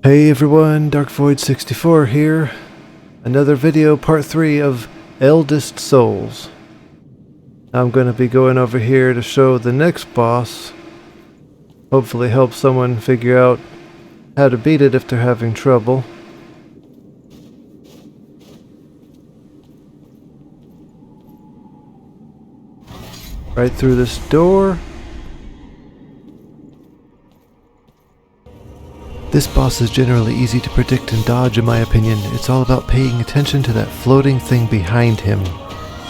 Hey everyone, DarkVoid64 here. Another video, part 3 of Eldest Souls. I'm going to be going over here to show the next boss. Hopefully help someone figure out how to beat it if they're having trouble. Right through this door. This boss is generally easy to predict and dodge in my opinion. It's all about paying attention to that floating thing behind him.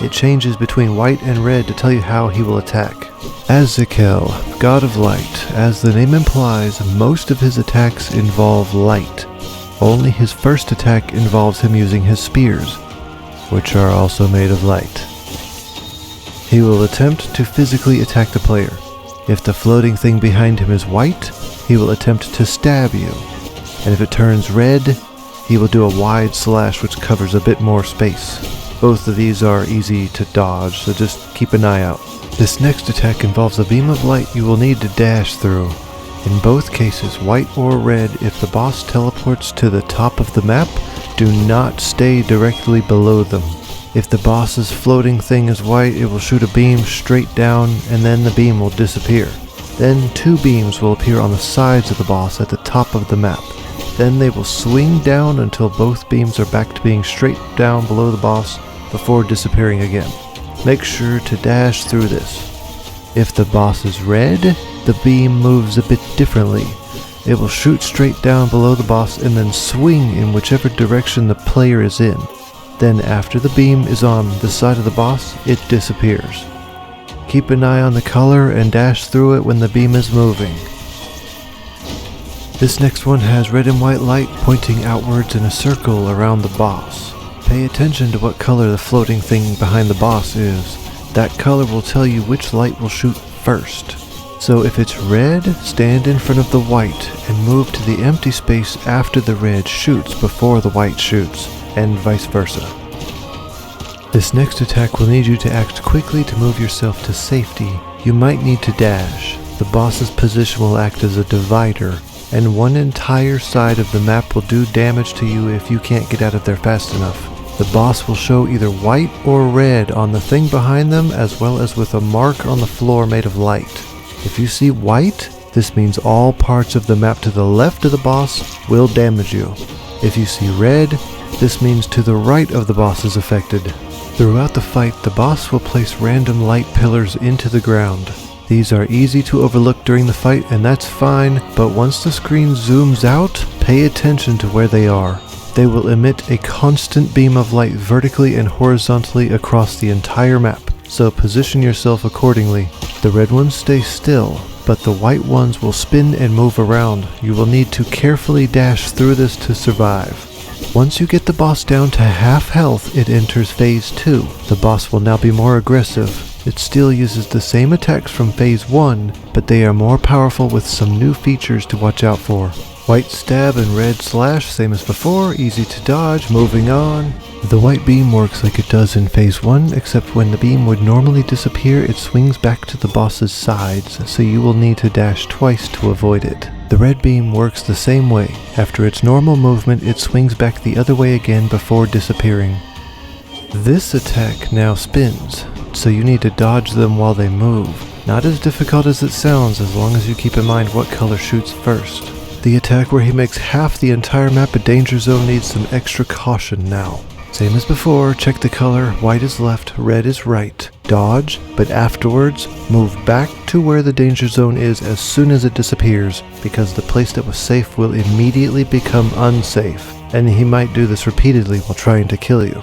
It changes between white and red to tell you how he will attack. Azikel, God of Light. As the name implies, most of his attacks involve light. Only his first attack involves him using his spears, which are also made of light. He will attempt to physically attack the player. If the floating thing behind him is white, he will attempt to stab you, and if it turns red, he will do a wide slash which covers a bit more space. Both of these are easy to dodge, so just keep an eye out. This next attack involves a beam of light you will need to dash through. In both cases, white or red, if the boss teleports to the top of the map, do not stay directly below them. If the boss's floating thing is white, it will shoot a beam straight down, and then the beam will disappear. Then two beams will appear on the sides of the boss at the top of the map. Then they will swing down until both beams are back to being straight down below the boss before disappearing again. Make sure to dash through this. If the boss is red, the beam moves a bit differently. It will shoot straight down below the boss and then swing in whichever direction the player is in. Then after the beam is on the side of the boss, it disappears. Keep an eye on the color and dash through it when the beam is moving. This next one has red and white light pointing outwards in a circle around the boss. Pay attention to what color the floating thing behind the boss is. That color will tell you which light will shoot first. So if it's red, stand in front of the white and move to the empty space after the red shoots before the white shoots, and vice versa. This next attack will need you to act quickly to move yourself to safety. You might need to dash. The boss's position will act as a divider, and one entire side of the map will do damage to you if you can't get out of there fast enough. The boss will show either white or red on the thing behind them, as well as with a mark on the floor made of light. If you see white, this means all parts of the map to the left of the boss will damage you. If you see red, this means to the right of the boss is affected. Throughout the fight, the boss will place random light pillars into the ground. These are easy to overlook during the fight, and that's fine, but once the screen zooms out, pay attention to where they are. They will emit a constant beam of light vertically and horizontally across the entire map, so position yourself accordingly. The red ones stay still, but the white ones will spin and move around. You will need to carefully dash through this to survive. Once you get the boss down to half health, it enters phase 2. The boss will now be more aggressive. It still uses the same attacks from phase 1, but they are more powerful with some new features to watch out for. White stab and red slash, same as before, easy to dodge, moving on. The white beam works like it does in phase 1, except when the beam would normally disappear, it swings back to the boss's sides, so you will need to dash twice to avoid it. The red beam works the same way. After its normal movement, it swings back the other way again before disappearing. This attack now spins, so you need to dodge them while they move. Not as difficult as it sounds, as long as you keep in mind what color shoots first. The attack where he makes half the entire map a danger zone needs some extra caution now. Same as before, check the color, white is left, red is right. Dodge, but afterwards, move back to where the danger zone is as soon as it disappears, because the place that was safe will immediately become unsafe, and he might do this repeatedly while trying to kill you.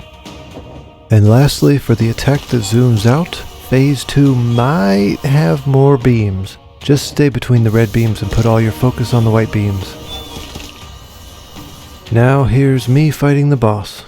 And lastly, for the attack that zooms out, phase 2 might have more beams. Just stay between the red beams and put all your focus on the white beams. Now here's me fighting the boss.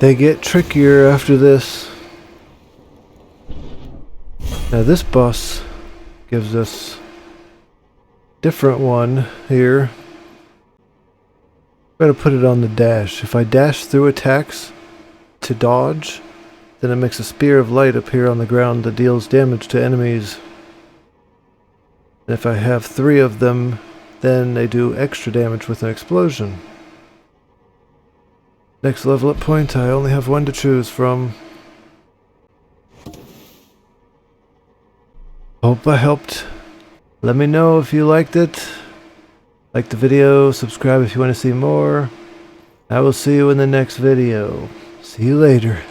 They get trickier after this. Now this boss gives us different one here. I'm going to put it on the dash. If I dash through attacks to dodge, then it makes a spear of light appear on the ground that deals damage to enemies. And if I have 3 of them, then they do extra damage with an explosion. Next level up point, I only have 1 to choose from. Hope I helped. Let me know if you liked it. Like the video, subscribe if you want to see more. I will see you in the next video. See you later.